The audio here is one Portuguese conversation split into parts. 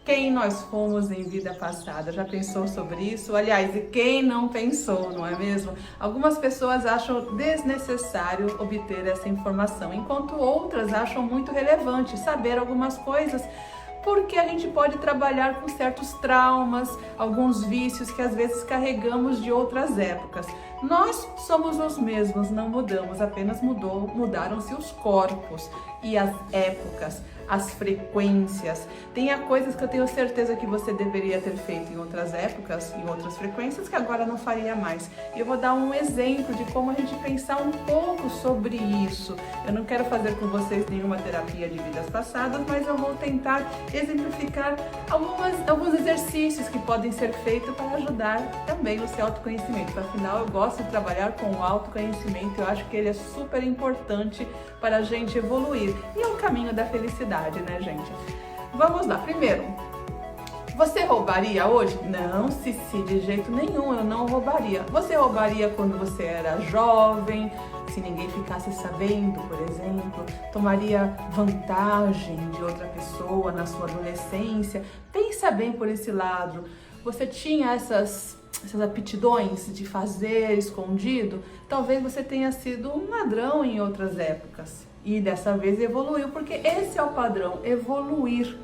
quem nós fomos em vida passada. Já pensou sobre isso? Aliás, e quem não pensou, não é mesmo? Algumas pessoas acham desnecessário obter essa informação, enquanto outras acham muito relevante saber algumas coisas, porque a gente pode trabalhar com certos traumas, alguns vícios que às vezes carregamos de outras épocas. Nós somos os mesmos, não mudamos, apenas mudaram-se os corpos e as épocas, as frequências. Tem coisas que eu tenho certeza que você deveria ter feito em outras épocas, em outras frequências, que agora não faria mais. Eu vou dar um exemplo de como a gente pensar um pouco sobre isso. Eu não quero fazer com vocês nenhuma terapia de vidas passadas, mas eu vou tentar exemplificar alguns exercícios que podem ser feitos para ajudar também no seu autoconhecimento. Afinal, eu gosto de trabalhar com o autoconhecimento, eu acho que ele é super importante para a gente evoluir. E é o caminho da felicidade, né, gente? Vamos lá. Primeiro, você roubaria hoje? Não, Cici, de jeito nenhum, eu não roubaria. Você roubaria quando você era jovem, se ninguém ficasse sabendo, por exemplo? Tomaria vantagem de outra pessoa na sua adolescência? Pensa bem por esse lado. Você tinha essas aptidões de fazer escondido? Talvez você tenha sido um ladrão em outras épocas e dessa vez evoluiu, porque esse é o padrão, evoluir.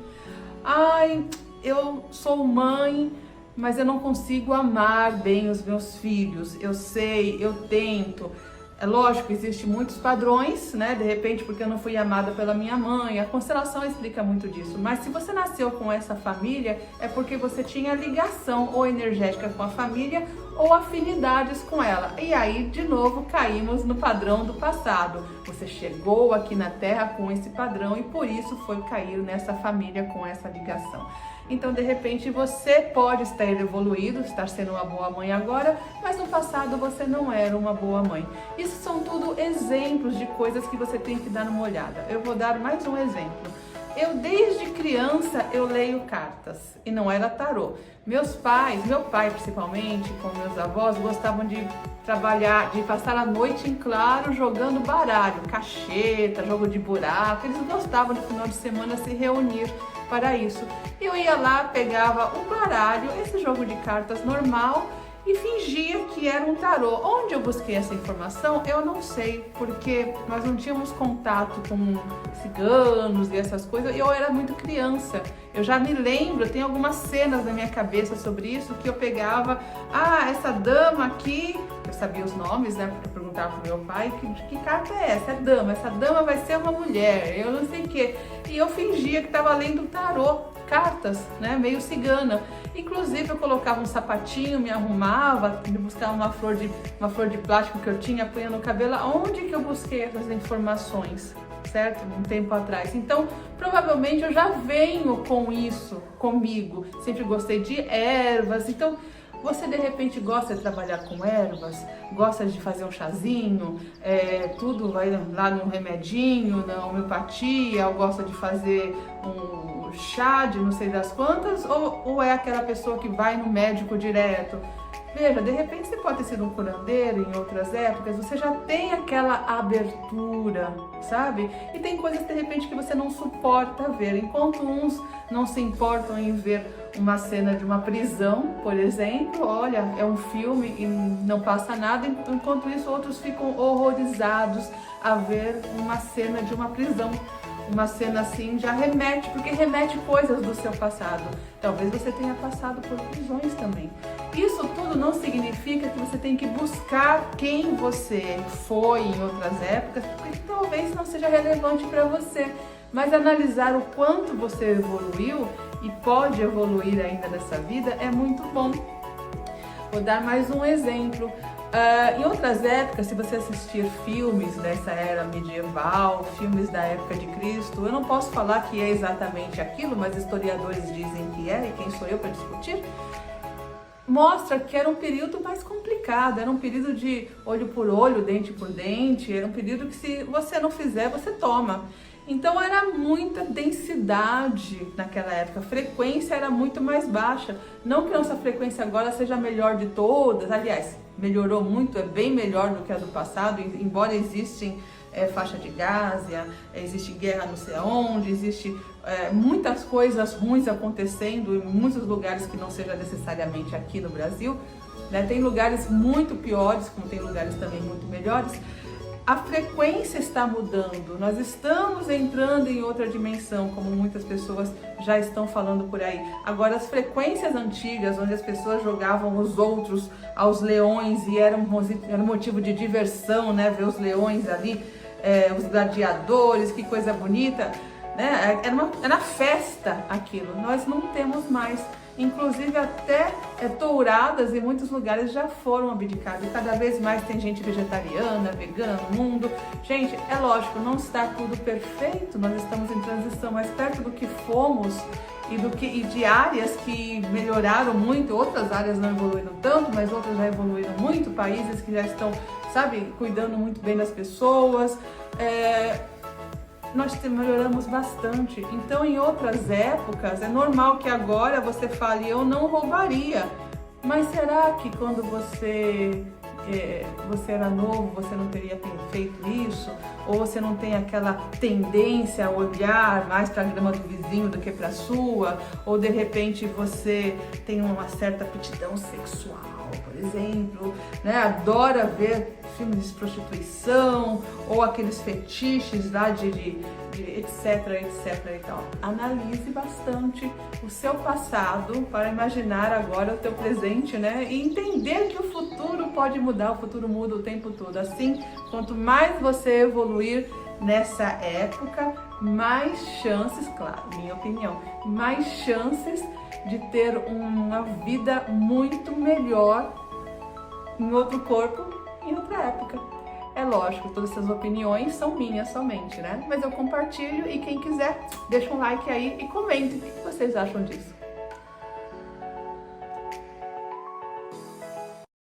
Ai, eu sou mãe, mas eu não consigo amar bem os meus filhos. Eu sei, eu tento. É lógico, existem muitos padrões, né? De repente, porque eu não fui amada pela minha mãe, a constelação explica muito disso. Mas se você nasceu com essa família, é porque você tinha ligação ou energética com a família ou afinidades com ela. E aí, de novo, caímos no padrão do passado. Você chegou aqui na Terra com esse padrão e por isso foi cair nessa família com essa ligação. Então, de repente, você pode estar evoluído, estar sendo uma boa mãe agora, mas no passado você não era uma boa mãe. Isso são tudo exemplos de coisas que você tem que dar uma olhada. Eu vou dar mais um exemplo. Eu, desde criança, eu leio cartas e não era tarô. Meu pai principalmente, com meus avós, gostavam de trabalhar, de passar a noite em claro jogando baralho, cacheta, jogo de buraco. Eles gostavam no final de semana se reunir para isso. Eu ia lá, pegava o baralho, esse jogo de cartas normal, e fingia que era um tarô. Onde eu busquei essa informação, eu não sei, porque nós não tínhamos contato com ciganos e essas coisas, e eu era muito criança. Eu já me lembro, tem algumas cenas na minha cabeça sobre isso, que eu pegava, essa dama aqui, eu sabia os nomes, né, porque eu perguntava pro meu pai, que carta é essa? É essa dama vai ser uma mulher, eu não sei o quê. E eu fingia que estava lendo tarô, cartas, né, meio cigana. Inclusive eu colocava um sapatinho, me arrumava, buscava uma flor de plástico que eu tinha, punha no cabelo. Onde que eu busquei essas informações, certo? Um tempo atrás. Então, provavelmente eu já venho com isso comigo. Sempre gostei de ervas. Então, você de repente gosta de trabalhar com ervas, gosta de fazer um chazinho, tudo vai lá no remedinho, na homeopatia, ou gosta de fazer um chá de não sei das quantas, ou é aquela pessoa que vai no médico direto? Veja, de repente você pode ter sido um curandeiro em outras épocas, você já tem aquela abertura, sabe? E tem coisas de repente que você não suporta ver, enquanto uns não se importam em ver uma cena de uma prisão, por exemplo, olha, é um filme e não passa nada, enquanto isso outros ficam horrorizados a ver uma cena de uma prisão. Uma cena assim já remete, porque remete coisas do seu passado. Talvez você tenha passado por prisões também. Isso tudo não significa que você tem que buscar quem você foi em outras épocas, porque talvez não seja relevante para você. Mas analisar o quanto você evoluiu e pode evoluir ainda nessa vida é muito bom. Vou dar mais um exemplo. Em outras épocas, se você assistir filmes dessa era medieval, filmes da época de Cristo, eu não posso falar que é exatamente aquilo, mas historiadores dizem que é, e quem sou eu para discutir? Mostra que era um período mais complicado, era um período de olho por olho, dente por dente, era um período que se você não fizer, você toma. Então era muita densidade naquela época, a frequência era muito mais baixa. Não que a nossa frequência agora seja a melhor de todas, aliás, melhorou muito, é bem melhor do que a do passado, embora existem faixa de Gaza, existe guerra não sei aonde, existe muitas coisas ruins acontecendo em muitos lugares que não seja necessariamente aqui no Brasil, né? Tem lugares muito piores, como tem lugares também muito melhores. A frequência está mudando, nós estamos entrando em outra dimensão, como muitas pessoas já estão falando por aí. Agora, as frequências antigas, onde as pessoas jogavam os outros aos leões e era um motivo de diversão, né? Ver os leões ali, os gladiadores, que coisa bonita, né? Era festa aquilo, nós não temos mais. Inclusive até touradas em muitos lugares já foram abdicadas. Cada vez mais tem gente vegetariana, vegana no mundo. Gente, é lógico, não está tudo perfeito, nós estamos em transição, mas perto do que fomos e de áreas que melhoraram muito, outras áreas não evoluíram tanto, mas outras já evoluíram muito, países que já estão, sabe, cuidando muito bem das pessoas. Nós melhoramos bastante. Então, em outras épocas, é normal que agora você fale, eu não roubaria. Mas será que quando você era novo, você não teria feito isso? Ou você não tem aquela tendência a olhar mais para a grama do vizinho do que para a sua? Ou de repente você tem uma certa aptidão sexual, por exemplo, né? Adora ver filmes de prostituição ou aqueles fetiches lá de etc e tal. Analise bastante o seu passado para imaginar agora o teu presente, né? E entender que o futuro pode mudar, o futuro muda o tempo todo. Assim, quanto mais você evoluir nessa época, mais chances, claro, minha opinião, mais chances de ter uma vida muito melhor em outro corpo, em outra época. É lógico, todas essas opiniões são minhas somente, né? Mas eu compartilho e quem quiser, deixa um like aí e comente o que vocês acham disso.